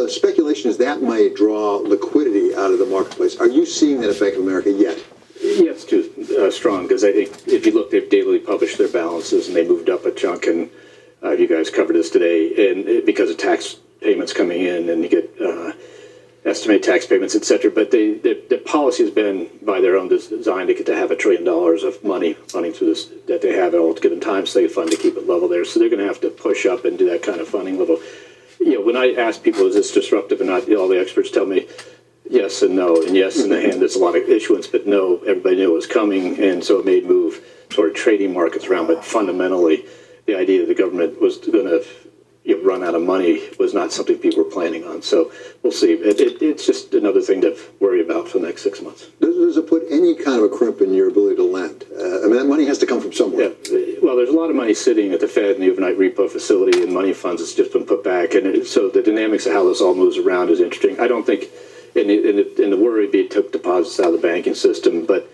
the speculation is that might draw liquidity out of the marketplace. Are you seeing that at Bank of America yet? Yeah, it's too strong, because I think if you look, they've daily published their balances, and they moved up a chunk, and you guys covered this today, and because of tax payments coming in, and you get estimated tax payments, etc. But the policy has been, by their own design, to get to have $1 trillion of money running through this, that they have at all given time, so they fund to keep it level there. So they're going to have to push up and do that kind of funding level. You know, when I ask people, is this disruptive or not, all the experts tell me yes and no, and yes in the hand there's a lot of issuance, but no, everybody knew it was coming, and so it made move sort of trading markets around. But fundamentally, the idea that the government was going to run out of money was not something people were planning on. So we'll see. It's just another thing to worry about for the next 6 months. Does it put any kind of a crimp in your ability to lend? I mean, that money has to come from somewhere. Yeah. Well, there's a lot of money sitting at the Fed and the overnight repo facility and money funds that's just been put back. And so the dynamics of how this all moves around is interesting. I don't think, and the worry be it took deposits out of the banking system, but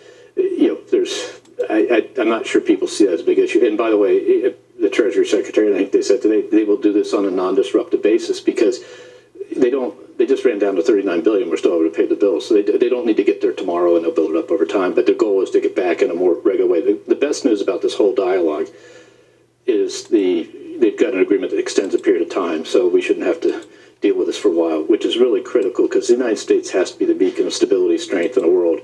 I'm not sure people see that as a big issue. And by the way, the Treasury Secretary, I think they said today, they will do this on a non-disruptive basis, because they just ran down to $39 billion. We're still able to pay the bills. So they don't need to get there tomorrow, and they'll build it up over time. But their goal is to get back in a more regular way. The best news about this whole dialogue is they've got an agreement that extends a period of time, so we shouldn't have to deal with this for a while, which is really critical, because the United States has to be the beacon of stability, strength in the world.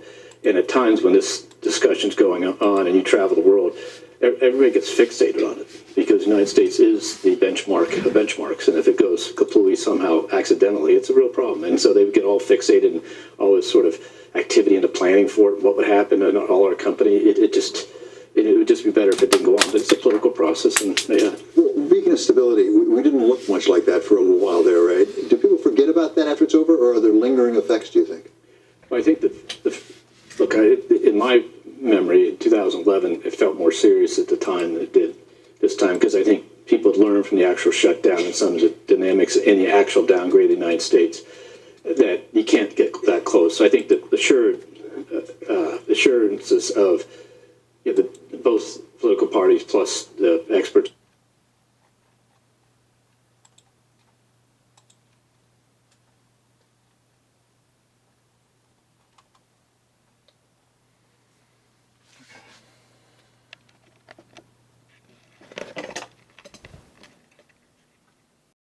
And at times when this discussion's going on and you travel the world, everybody gets fixated on it, because the United States is the benchmark of benchmarks, and if it goes completely somehow accidentally, it's a real problem. And so they would get all fixated and all this sort of activity into planning for it, what would happen in all our company. It would just be better if it didn't go on. But it's a political process, and yeah. Well, beacon of stability, we didn't look much like that for a little while there, right? Do people forget about that after it's over, or are there lingering effects, do you think? Well, I think that, look, in my memory, in 2011, it felt more serious at the time than it did this time, because I think people had learned from the actual shutdown and some of the dynamics in the actual downgrade of the United States that you can't get that close. So I think that the assurances of both political parties plus the experts